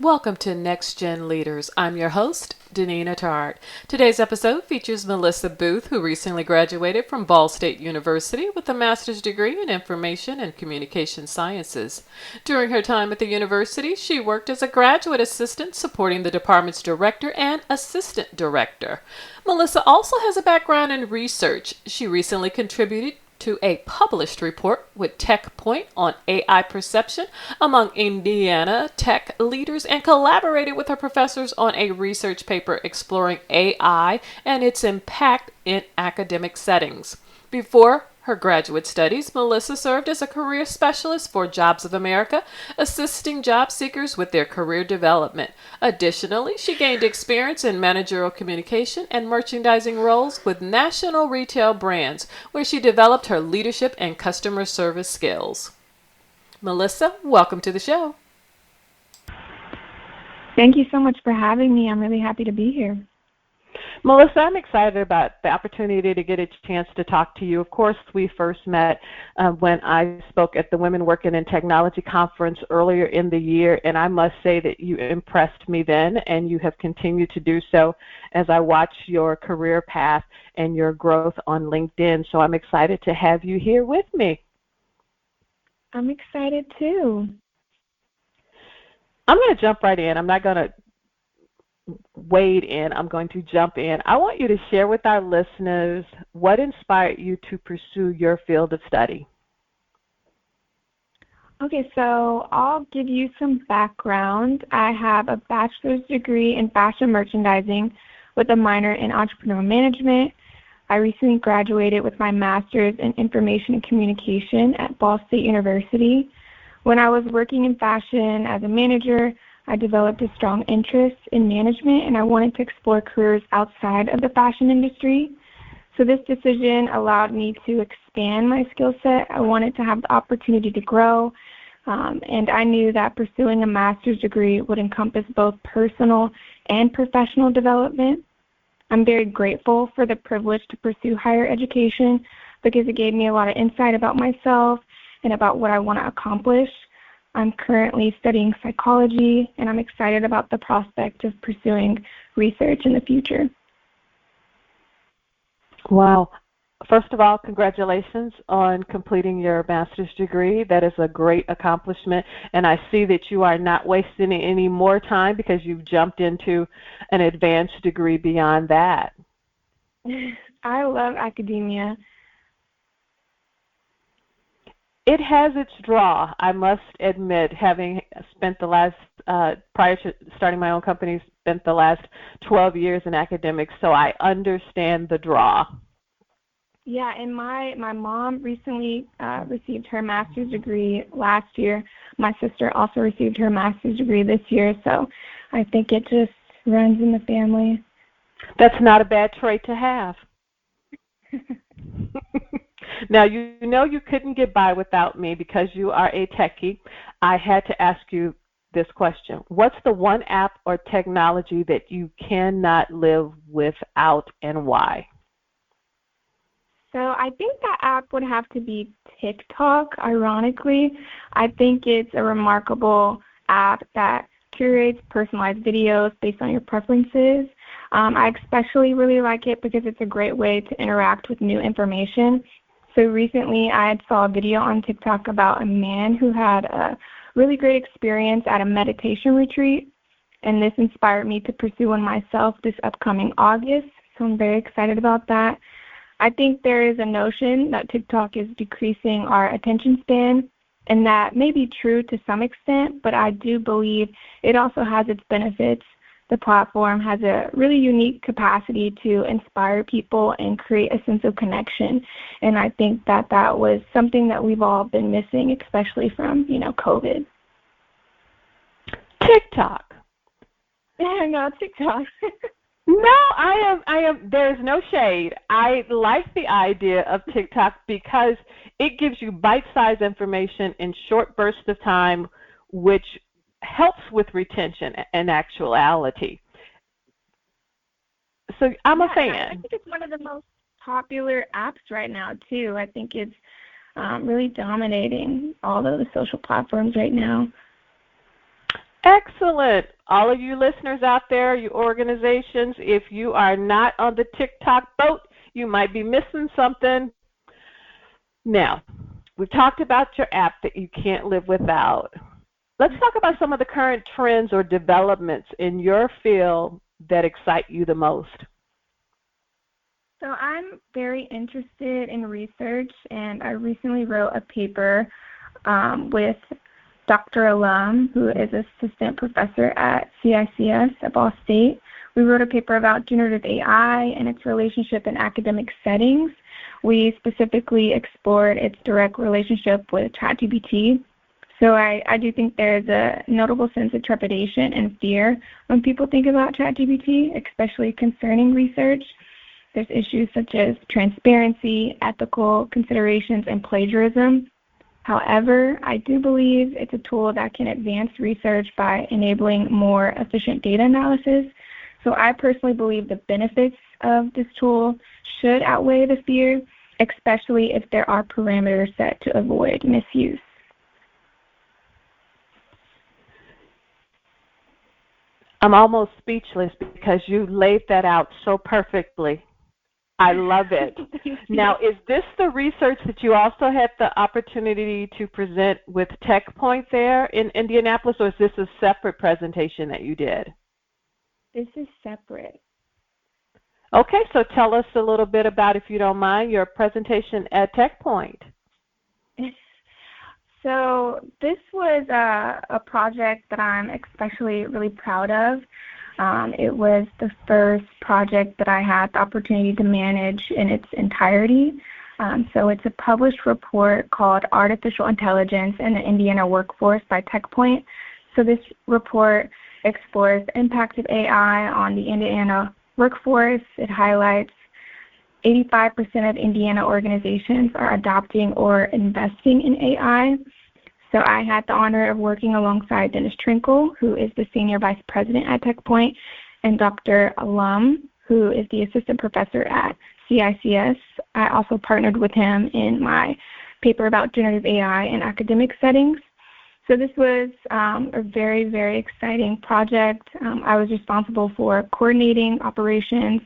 Welcome to Next Gen Leaders. I'm your host, Danina Tart. Today's episode features Melissa Booth, who recently graduated from Ball State University with a master's degree in Information and Communication Sciences. During her time at the university, she worked as a graduate assistant supporting the department's director and assistant director. Melissa also has a background in research. She recently contributed to a published report with TechPoint on AI perception among Indiana tech leaders and collaborated with her professors on a research paper exploring AI and its impact in academic settings. Before her graduate studies, Melissa served as a career specialist for Jobs of America, assisting job seekers with their career development. Additionally, she gained experience in managerial communication and merchandising roles with national retail brands, where she developed her leadership and customer service skills. Melissa, welcome to the show. Thank you so much for having me. I'm really happy to be here. Melissa, I'm excited about the opportunity to get a chance to talk to you. Of course, we first met when I spoke at the Women Working in Technology conference earlier in the year, and I must say that you impressed me then, and you have continued to do so as I watch your career path and your growth on LinkedIn. So I'm excited to have you here with me. I'm excited too. I'm going to jump right in. I'm not going to wade in. I'm going to jump in. I want you to share with our listeners what inspired you to pursue your field of study. Okay, so I'll give you some background. I have a bachelor's degree in fashion merchandising with a minor in entrepreneurial management. I recently graduated with my master's in information and communication at Ball State University. When I was working in fashion as a manager, I developed a strong interest in management, and I wanted to explore careers outside of the fashion industry. So this decision allowed me to expand my skill set. I wanted to have the opportunity to grow, and I knew that pursuing a master's degree would encompass both personal and professional development. I'm very grateful for the privilege to pursue higher education because it gave me a lot of insight about myself and about what I want to accomplish. I'm currently studying psychology, and I'm excited about the prospect of pursuing research in the future. Wow. First of all, congratulations on completing your master's degree. That is a great accomplishment, and I see that you are not wasting any more time because you've jumped into an advanced degree beyond that. I love academia. It has its draw, I must admit, having spent the last, prior to starting my own company, spent the last 12 years in academics, so I understand the draw. Yeah, and my mom recently received her master's degree last year. My sister also received her master's degree this year, so I think it just runs in the family. That's not a bad trait to have. Now, you know you couldn't get by without me because you are a techie. I had to ask you this question. What's the one app or technology that you cannot live without, and why? So I think that app would have to be TikTok, ironically. I think it's a remarkable app that curates personalized videos based on your preferences. I especially really like it because it's a great way to interact with new information. So recently I had saw a video on TikTok about a man who had a really great experience at a meditation retreat, and this inspired me to pursue one myself this upcoming August, so I'm very excited about that. I think there is a notion that TikTok is decreasing our attention span, and that may be true to some extent, but I do believe it also has its benefits. The platform has a really unique capacity to inspire people and create a sense of connection. And I think that that was something that we've all been missing, especially from, COVID. TikTok. No, TikTok. No, I am, there's no shade. I like the idea of TikTok because it gives you bite-sized information in short bursts of time, which helps with retention and actuality. So I'm a fan. I think it's one of the most popular apps right now, too. I think it's really dominating all of the social platforms right now. Excellent. All of you listeners out there, you organizations, if you are not on the TikTok boat, you might be missing something. Now, we've talked about your app that you can't live without. Let's talk about some of the current trends or developments in your field that excite you the most. So I'm very interested in research, and I recently wrote a paper with Dr. Alum, who is assistant professor at CICS at Ball State. We wrote a paper about generative AI and its relationship in academic settings. We specifically explored its direct relationship with ChatGPT. So I do think there's a notable sense of trepidation and fear when people think about ChatGPT, especially concerning research. There's issues such as transparency, ethical considerations, and plagiarism. However, I do believe it's a tool that can advance research by enabling more efficient data analysis. So I personally believe the benefits of this tool should outweigh the fear, especially if there are parameters set to avoid misuse. I'm almost speechless because you laid that out so perfectly. I love it. Now, is this the research that you also had the opportunity to present with TechPoint there in Indianapolis, or is this a separate presentation that you did? This is separate. Okay, so tell us a little bit about, if you don't mind, your presentation at TechPoint. So this was a project that I'm especially really proud of. It was the first project that I had the opportunity to manage in its entirety. So it's a published report called Artificial Intelligence in the Indiana Workforce by TechPoint. So this report explores the impact of AI on the Indiana workforce. It highlights 85% of Indiana organizations are adopting or investing in AI. So I had the honor of working alongside Dennis Trinkle, who is the Senior Vice President at TechPoint, and Dr. Alum, who is the Assistant Professor at CICS. I also partnered with him in my paper about generative AI in academic settings. So this was a very, very exciting project. I was responsible for coordinating operations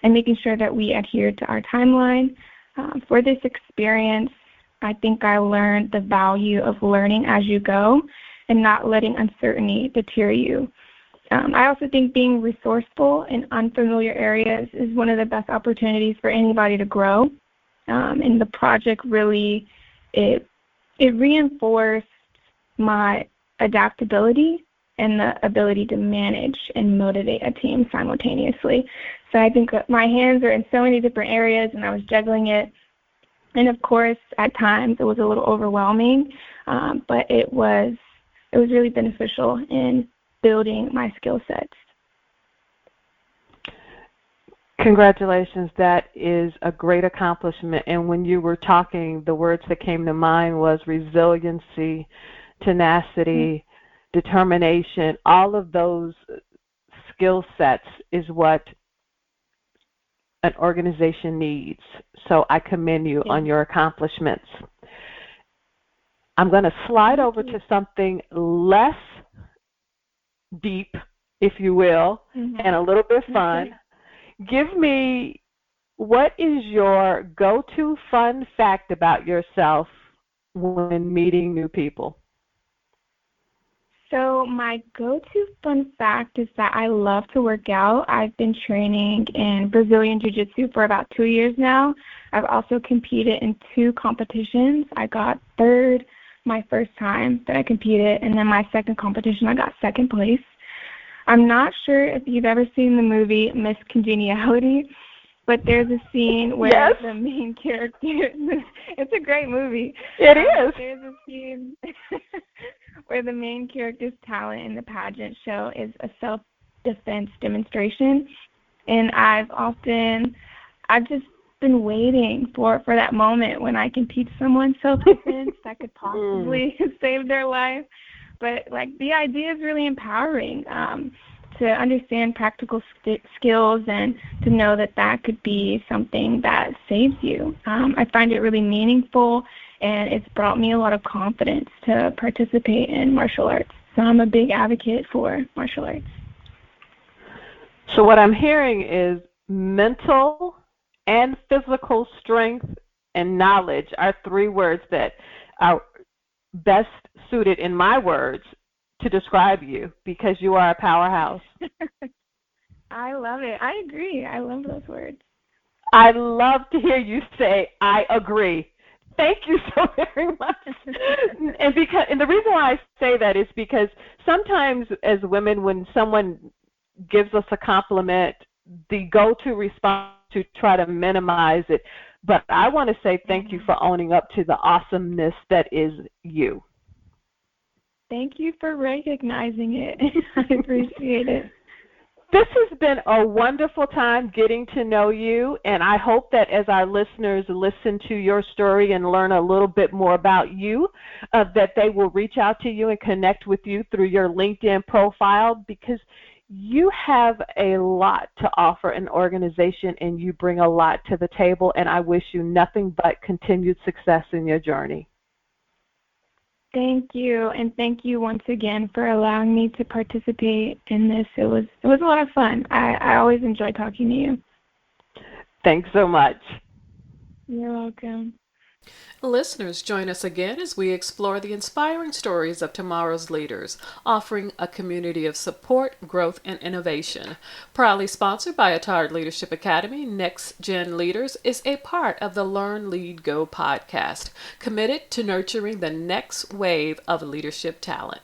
and making sure that we adhered to our timeline. For this experience, I think I learned the value of learning as you go and not letting uncertainty deter you. I also think being resourceful in unfamiliar areas is one of the best opportunities for anybody to grow. And the project really, it reinforced my adaptability and the ability to manage and motivate a team simultaneously. So I think my hands are in so many different areas, and I was juggling it. And of course, at times it was a little overwhelming, but it was really beneficial in building my skill sets. Congratulations. That is a great accomplishment. And when you were talking, the words that came to mind was resiliency, tenacity, determination. All of those skill sets is what an organization needs. So I commend you on your accomplishments. I'm going to slide over to something less deep, if you will, and a little bit fun. Give me, what is your go-to fun fact about yourself when meeting new people? So my go-to fun fact is that I love to work out. I've been training in Brazilian Jiu-Jitsu for about 2 years now. I've also competed in 2 competitions. I got third my first time that I competed, and then my second competition I got second place. I'm not sure if you've ever seen the movie Miss Congeniality, but there's a scene where the main character, it's a great movie. It is. There's a scene where the main character's talent in the pageant show is a self-defense demonstration. And I've just been waiting for that moment when I can teach someone self-defense that could possibly save their life. But like, the idea is really empowering, to understand practical skills and to know that could be something that saves you. I find it really meaningful, and it's brought me a lot of confidence to participate in martial arts. So I'm a big advocate for martial arts. So what I'm hearing is mental and physical strength and knowledge are three words that are best suited, in my words, to describe you because you are a powerhouse. I love it. I agree. I love those words. I love to hear you say, I agree. Thank you so very much. And the reason why I say that is because sometimes as women, when someone gives us a compliment, the go-to response to try to minimize it. But I want to say thank you for owning up to the awesomeness that is you. Thank you for recognizing it. I appreciate it. This has been a wonderful time getting to know you, and I hope that as our listeners listen to your story and learn a little bit more about you, that they will reach out to you and connect with you through your LinkedIn profile because you have a lot to offer an organization and you bring a lot to the table, and I wish you nothing but continued success in your journey. Thank you, and thank you once again for allowing me to participate in this. It was a lot of fun. I always enjoy talking to you. Thanks so much. You're welcome. Listeners, join us again as we explore the inspiring stories of tomorrow's leaders, offering a community of support, growth, and innovation. Proudly sponsored by Atard Leadership Academy, Next Gen Leaders is a part of the Learn, Lead, Go podcast, committed to nurturing the next wave of leadership talent.